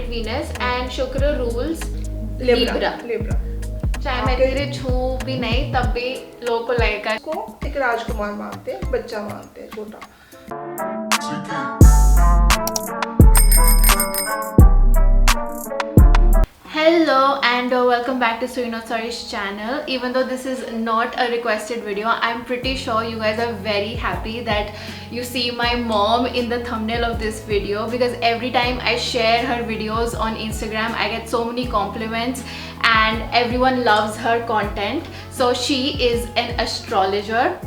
planet Venus and Shukra rules Libra. चाहे मैं rich हूँ भी नहीं तब भी लोग को लगेगा इसको एक राजकुमार मानते हैं, बच्चा मानते हैं, छोटा। Hello and welcome back to Surino Sari's channel. Even though this is not a requested video, I'm pretty sure you guys are very happy that you see my mom in the thumbnail of this video, because every time I share her videos on Instagram I get so many compliments and everyone loves her content. So she is an astrologer,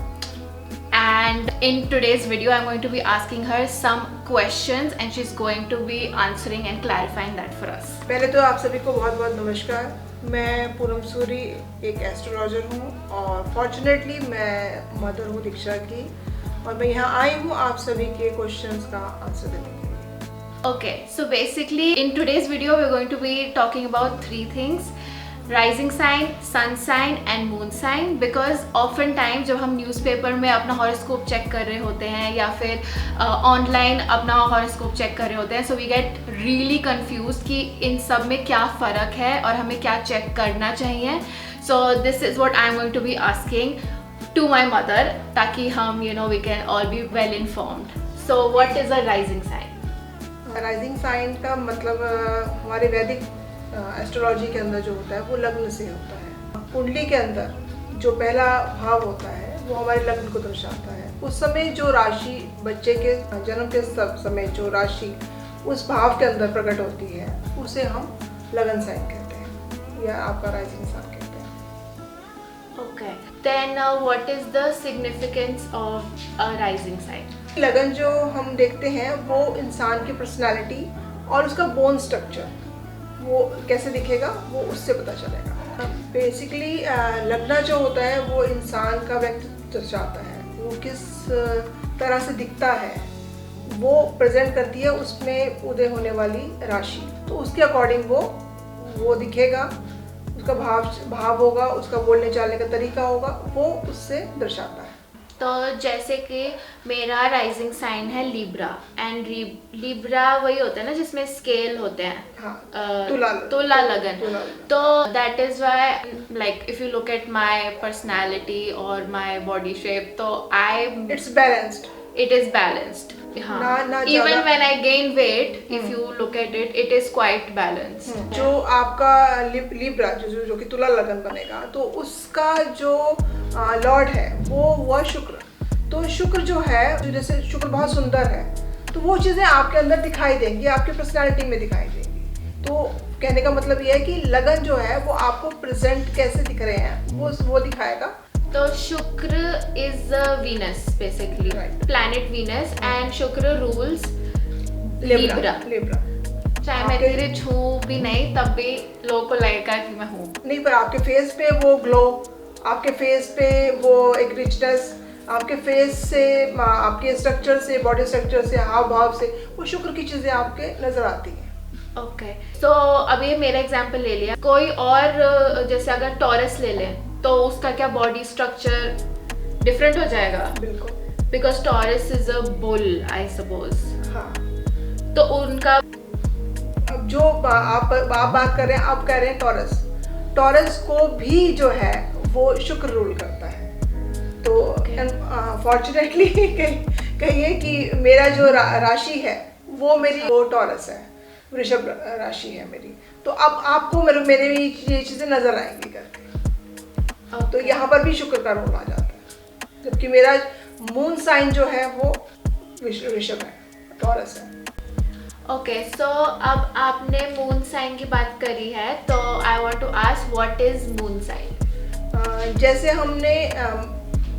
and in today's video I'm going to be asking her some questions and she's going to be answering and clarifying that for us. पहले तो आप सभी को बहुत बहुत नमस्कार। मैं पूनम सूरी एक एस्ट्रोलॉजर हूँ और फॉर्चुनेटली मैं मदर हूँ दीक्षा की, और मैं यहाँ आई हूँ आप सभी के क्वेश्चंस का आंसर देने के लिए। Okay, so basically in today's video we're going to be talking about three things: rising sign, sun sign and moon sign. Because often time जब हम न्यूज़पेपर में अपना हॉरोस्कोप चेक कर रहे होते हैं या फिर ऑनलाइन अपना हॉरोस्कोप चेक कर रहे होते हैं, so we get really confuse कि इन सब में क्या फ़र्क है और हमें क्या चेक करना चाहिए। So this is what I am going to be asking to my mother, ताकि हम we can all be well informed. So what is a rising sign? Rising sign का मतलब हमारे वैदिक एस्ट्रोलॉजी के अंदर जो होता है वो लग्न से होता है। कुंडली के अंदर जो पहला भाव होता है वो हमारे लग्न को दर्शाता है। उस समय जो राशि बच्चे के जन्म के समय जो राशि उस भाव के अंदर प्रकट होती है उसे हम लगन साइन कहते हैं या आपका राइजिंग साइन कहते हैं। Okay, then what is the significance of a rising sign? लगन जो हम देखते हैं वो इंसान की पर्सनालिटी और उसका बोन स्ट्रक्चर वो कैसे दिखेगा वो उससे पता चलेगा। बेसिकली लगना जो होता है वो इंसान का व्यक्तित्व दर्शाता है, वो किस तरह से दिखता है वो प्रेजेंट करती है उसमें उदय होने वाली राशि। तो उसके अकॉर्डिंग वो दिखेगा, उसका भाव होगा, उसका बोलने चालने का तरीका होगा, वो उससे दर्शाता है। तो जैसे कि मेरा राइजिंग साइन है लिब्रा, एंड लिब्रा वही होता है ना जिसमें स्केल होते हैं। हाँ, तुला लगन। तो that is why like if you look at my personality और माय बॉडी शेप, तो it's balanced, it is balanced. Even when I gain weight, if you look at it, it is quite balanced. जो आपका Libra जो कि तुला लगन बनेगा, तो उसका जो लॉर्ड है वो शुक्र। तो शुक्र जो है, जो जैसे शुक्र बहुत सुंदर है तो वो चीज़ें आपके अंदर दिखाई देंगी, आपकी पर्सनालिटी में दिखाई देंगी। तो कहने का मतलब ये है कि लगन जो है वो आपको प्रेजेंट कैसे दिख रहे हैं वो दिखाएगा। तो शुक्र is Venus basically, planet Venus, and शुक्र rules Libra. चाहे मैं रिच हूँ भी नहीं तब भी लोगों को लगेगा कि मैं हूँ नहीं, पर आपके फेस पे वो ग्लो, आपके फेस पे वो एक रिचनेस, आपके फेस से, आपके स्ट्रक्चर से, बॉडी स्ट्रक्चर से, हाव भाव से वो शुक्र की चीज़ें आपके नजर आती हैं। ओके, तो अब ये मेरा एग्जाम्पल ले लिया, कोई और जैसे अगर टॉरस ले लें तो उसका क्या बॉडी स्ट्रक्चर डिफरेंट हो जाएगा? बिल्कुल, because taurus is a bull I suppose. हाँ, तो उनका अब जो आप बात कर रहे हैं, आप कह रहे हैं टॉरस को भी जो है वो शुक्र रूल करता है। तो फॉर्चुनेटली कहिए कि मेरा जो राशि है वो मेरी वो टॉरस है, वृषभ राशि है मेरी। तो अब आपको मेरे ये चीज़ें नजर आएंगी करके। तो यहाँ पर भी शुक्र का रोल आ जाता है, जबकि मेरा मून साइन जो है वो वृषभ है, टॉरस है। ओके, सो अब आपने मून साइन की बात करी है तो I want to ask what is moon sign? जैसे हमने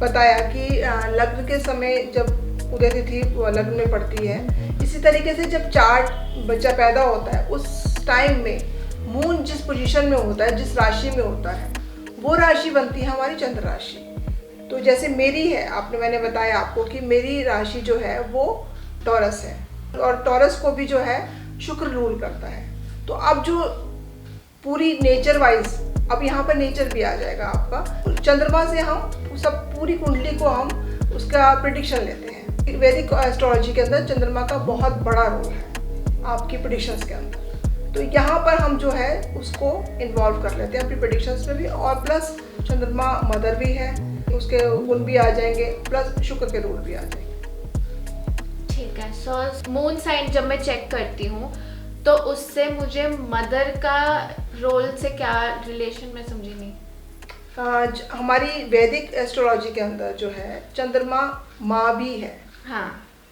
बताया कि लग्न के समय जब उदय तिथि लग्न में पड़ती है, इसी तरीके से जब चार्ट बच्चा पैदा होता है उस टाइम में मून जिस पोजीशन में होता है, जिस राशि में होता है, वो राशि बनती है हमारी चंद्र राशि। तो जैसे मेरी है, मैंने बताया आपको कि मेरी राशि जो है वो टॉरस है, और टॉरस को भी जो है शुक्र रूल करता है। तो अब जो पूरी नेचर वाइज, अब यहाँ पर नेचर भी आ जाएगा आपका। चंद्रमा से हम सब पूरी कुंडली को हम उसका प्रिडिक्शन लेते हैं। वैदिक एस्ट्रोलॉजी के अंदर चंद्रमा का बहुत बड़ा रोल है आपकी प्रिडिक्शंस के अंदर। तो यहाँ पर हम जो है उसको इन्वॉल्व कर लेते हैं अपनी प्रेडिक्शंस में भी, और प्लस चंद्रमा मदर भी है, उसके गुण भी आ जाएंगे, प्लस शुक्र के रूल भी आ जाएंगे। ठीक है। सो मून साइन जब मैं चेक करती हूँ तो उससे मुझे मदर का रोल से क्या रिलेशन, मैं समझी नहीं। हमारी वैदिक एस्ट्रोलॉजी के अंदर जो है चंद्रमा माँ भी है। हाँ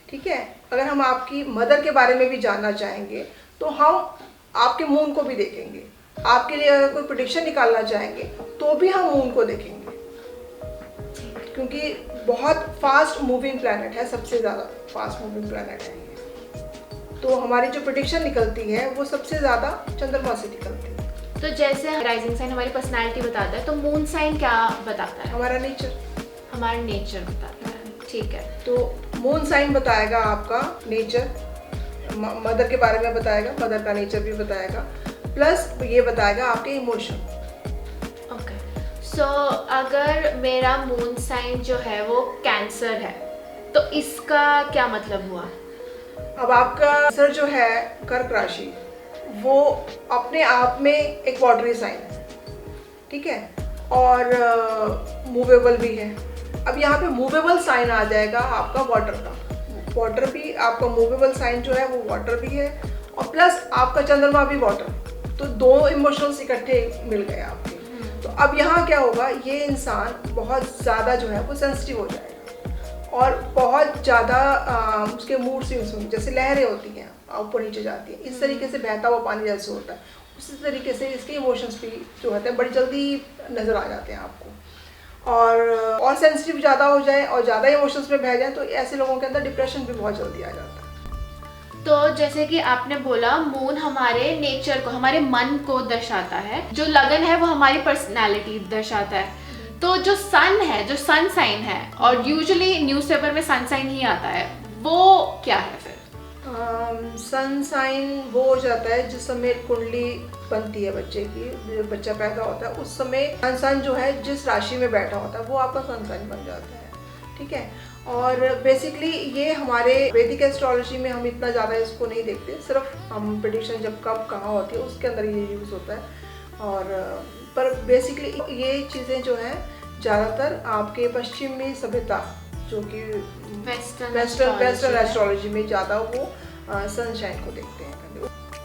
ठीक है। अगर हम आपकी मदर के बारे में भी जानना चाहेंगे तो हम आपके मून को भी देखेंगे। आपके लिए अगर कोई प्रेडिक्शन निकालना चाहेंगे तो भी हम मून को देखेंगे, क्योंकि बहुत फास्ट मूविंग प्लैनेट है, सबसे ज़्यादा फास्ट मूविंग प्लैनेट है ये। तो हमारी जो प्रेडिक्शन निकलती है वो सबसे ज़्यादा चंद्रमा से निकलती है। तो जैसे राइजिंग साइन हमारी पर्सनालिटी बताता है, तो मून साइन क्या बताता है? हमारा नेचर, हमारा नेचर बताता है। ठीक है। तो मून साइन बताएगा आपका नेचर, मदर के बारे में बताएगा, मदर का नेचर भी बताएगा, प्लस ये बताएगा आपके इमोशन। ओके। सो अगर मेरा मून साइन जो है वो कैंसर है तो इसका क्या मतलब हुआ? अब आपका सर जो है कर्क राशि, वो अपने आप में एक वाटरी साइन है, ठीक है, और मूवेबल भी है। अब यहाँ पे मूवेबल साइन आ जाएगा आपका वाटर का। वाटर भी आपका मूवेबल साइन जो है वो वाटर भी है, और प्लस आपका चंद्रमा भी वाटर, तो दो इमोशंस इकट्ठे मिल गए आपके। तो अब यहाँ क्या होगा, ये इंसान बहुत ज़्यादा जो है वो सेंसिटिव हो जाएगा, और बहुत ज़्यादा उसके मूड स्विंग्स होंगे, जैसे लहरें होती हैं ऊपर नीचे जाती है, इस तरीके से बहता हुआ पानी जैसे होता है, उसी तरीके से इसके इमोशंस भी जो होते हैं बड़ी जल्दी नज़र आ जाते हैं आपको। और सेंसिटिव ज़्यादा हो जाए और ज़्यादा इमोशंस में बह जाए तो ऐसे लोगों के अंदर डिप्रेशन भी बहुत जल्दी आ जाता है। तो जैसे कि आपने बोला मून हमारे नेचर को, हमारे मन को दर्शाता है, जो लगन है वो हमारी पर्सनालिटी दर्शाता है। तो जो सन है, जो सन साइन है, और यूजुअली न्यूज़पेपर में सन साइन ही आता है, वो क्या है फिर? सन साइन वो हो जाता है जिस समय कुंडली बनती है बच्चे की, जब बच्चा पैदा होता है उस समय सन जो है जिस राशि में बैठा होता है वो आपका सन साइन बन जाता है। ठीक है। और बेसिकली ये हमारे वैदिक एस्ट्रोलॉजी में हम इतना ज़्यादा इसको नहीं देखते, सिर्फ हम प्रेडिक्शन जब कब कहाँ होती है उसके अंदर ये यूज़ होता है। और पर बेसिकली ये चीज़ें जो हैं ज़्यादातर आपके पश्चिमी सभ्यता, जो कि वेस्टर्न एस्ट्रोलॉजी में ज़्यादा वो सनशाइन को देखते हैं।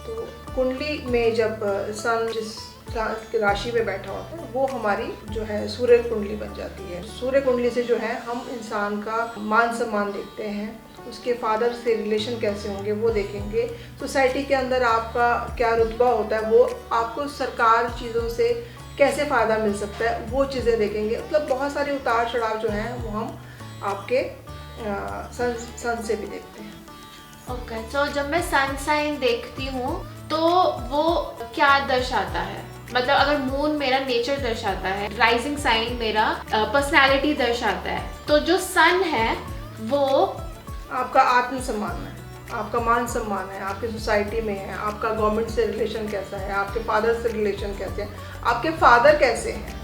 तो कुंडली में जब सन जिस राशि में बैठा होता है वो हमारी जो है सूर्य कुंडली बन जाती है। सूर्य कुंडली से जो है हम इंसान का मान सम्मान देखते हैं, उसके फादर से रिलेशन कैसे होंगे वो देखेंगे, सोसाइटी के अंदर आपका क्या रुतबा होता है, वो आपको सरकार चीज़ों से कैसे फ़ायदा मिल सकता है वो चीज़ें देखेंगे। मतलब बहुत सारे उतार चढ़ाव जो हैं वो हम आपके सन से भी देखते हैं। ओके। तो जब मैं सन साइन देखती हूँ तो वो क्या दर्शाता है? मतलब अगर मून मेरा नेचर दर्शाता है, राइजिंग साइन मेरा पर्सनालिटी दर्शाता है, तो जो सन है वो आपका आत्मसम्मान है, आपका मान सम्मान है, आपकी सोसाइटी में है, आपका गवर्नमेंट से रिलेशन कैसा है, आपके फादर से रिलेशन कैसे हैं, आपके फादर कैसे हैं,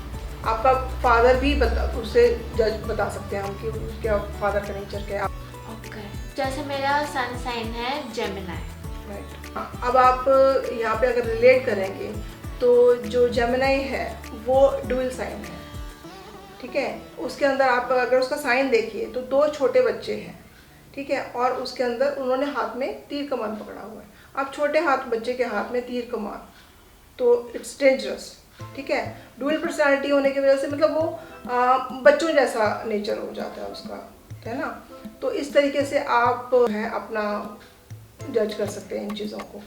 आपका फादर भी उससे जज बता सकते हैं हम कि उसके फादर का नेचर क्या है। ओके। जैसे मेरा सन साइन है जेमिनी, राइट। अब आप यहाँ पे अगर रिलेट करेंगे तो जो जेमिनी है वो डुअल साइन है, ठीक है। उसके अंदर आप अगर उसका साइन देखिए तो दो छोटे बच्चे हैं, ठीक है, और उसके अंदर उन्होंने हाथ में तीर कमान पकड़ा हुआ है। अब छोटे बच्चे के हाथ में तीर कमान, तो इट्स डेंजरस, ठीक है। डुअल पर्सनालिटी होने की वजह से मतलब वो बच्चों जैसा नेचर हो जाता है उसका, है ना। तो इस तरीके से आप है अपना जज कर सकते हैं इन चीज़ों को।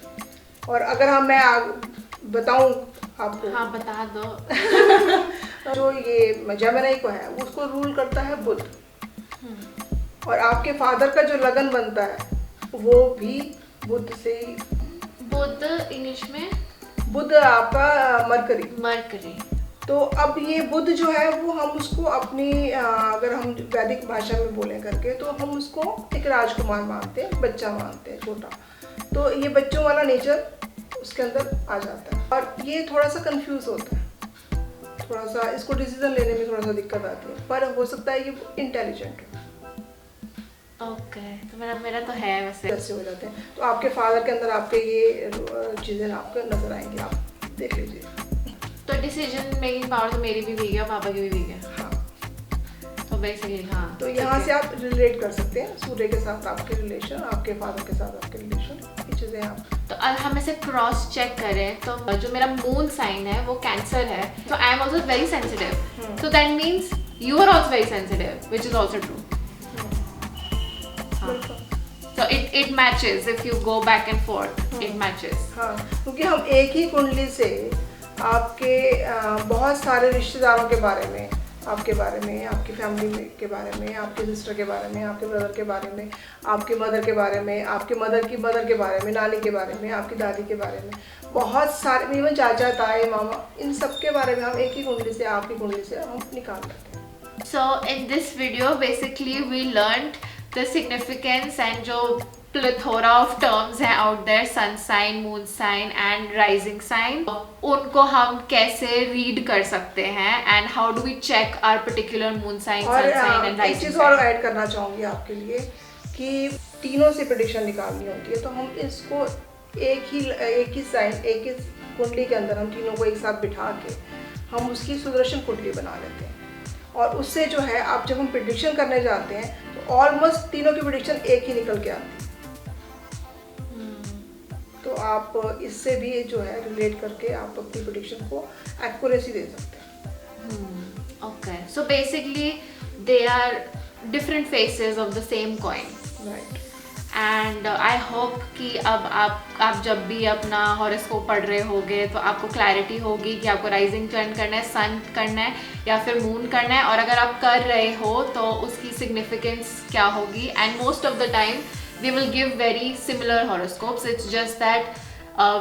और अगर मैं बताऊं आपको, हाँ बता दो। जो ये जेमिनी को है उसको रूल करता है बुध, और आपके फादर का जो लगन बनता है वो भी बुध से ही। बुध इंग्लिश में बुध आपका मरकरी। तो अब ये बुध जो है वो हम उसको अपनी अगर हम वैदिक भाषा में बोलें करके तो हम उसको एक राजकुमार मानते हैं, बच्चा मानते हैं, छोटा। तो ये बच्चों वाला नेचर उसके अंदर आ जाता है, और ये थोड़ा सा कंफ्यूज होता है, थोड़ा सा इसको डिसीजन लेने में थोड़ा सा दिक्कत आती है, पर हो सकता है ये इंटेलिजेंट हो। ओके, तो मेरा तो है वैसे। ऐसे हो जाते हैं, तो आपके फादर के अंदर आपके ये चीज़ें आपको नजर आएंगी, आप देख लीजिए। तो डिसीजन मेकिंग पावर तो मेरी भी वीक है, पापा की भी वीक है। हाँ, तो बेसिकली हाँ, तो यहाँ से आप रिलेट कर सकते हैं सूर्य के साथ आपके रिलेशन, आपके फादर के साथ आपके रिलेशन, ये चीज़ें आप। तो अगर हम इसे क्रॉस चेक करें तो जो मेरा मून साइन है वो कैंसर है, तो I am also very sensitive, so that means you are also very sensitive, which is also true. So it matches if you go back and forth, it matches. हाँ, क्योंकि हम एक ही कुंडली से आपके बहुत सारे रिश्तेदारों के बारे में, आपके बारे में, आपकी फैमिली के बारे में, आपके सिस्टर के बारे में, आपके ब्रदर के बारे में, आपके मदर के बारे में, आपके मदर की मदर के बारे में, नानी के बारे में, आपकी दादी के बारे में, बहुत सारे, इवन चाचा ताए मामा, इन सब के बारे में हम एक ही कुंडली से, आपकी कुंडली से हम निकाल लेते हैं। So in this video basically we learned the significance and जो plethora of terms हैं out there, sun sign, moon sign and rising sign, उनको हम कैसे read कर सकते हैं and how do we check our particular moon sign, sun sign and rising sign. एक चीज़ और ऐड करना चाहूँगी आपके लिए कि तीनों से प्रेडिक्शन निकालनी होती है, तो हम इसको एक ही साइन, एक ही कुंडली के अंदर हम तीनों को एक साथ बिठा के हम उसकी सुदर्शन कुंडली बना लेते हैं, और उससे जो है आप जब हम प्रेडिक्शन करने जाते हैं तो ऑलमोस्ट तीनों की प्रेडिक्शन एक ही निकल के आती है। तो आप इससे भी जो है रिलेट करके आप अपनी प्रेडिक्शन को एक्यूरेसी दे सकते हैं। Okay, so basically they are different faces of the same coin. Right. And I hope कि अब आप जब भी अपना हॉरोस्कोप पढ़ रहे होगे तो आपको क्लैरिटी होगी कि आपको राइजिंग टर्न करना है, सन करना है या फिर मून करना है, और अगर आप कर रहे हो तो उसकी सिग्निफिकेंस क्या होगी। And most of the time we will give very similar horoscopes, it's just that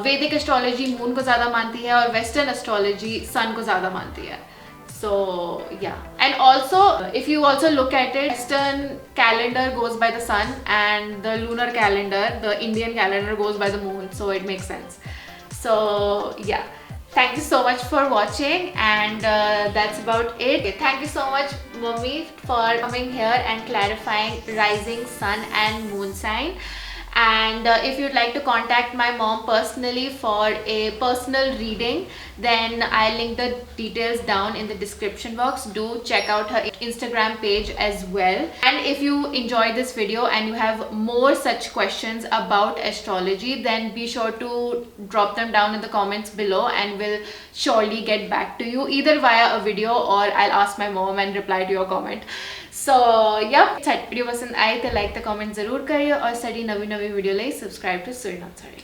Vedic astrology moon को ज़्यादा मानती है और वेस्टर्न एस्ट्रोलॉजी सन को ज़्यादा मानती है। So yeah, and also if you also look at it, Western calendar goes by the sun and the lunar calendar, the Indian calendar goes by the moon, so it makes sense. So yeah, thank you so much for watching, and that's about it. Okay, thank you so much Mummy for coming here and clarifying rising sun and moon sign. And if you'd like to contact my mom personally for a personal reading, then I'll link the details down in the description box. Do check out her Instagram page as well. And if you enjoyed this video and you have more such questions about astrology, then be sure to drop them down in the comments below and we'll surely get back to you either via a video or I'll ask my mom and reply to your comment. So yeah, video पसंद आए तो like the comment जरूर करिए और सारी नवी video लिए subscribe to Surya नॉट साड़ी।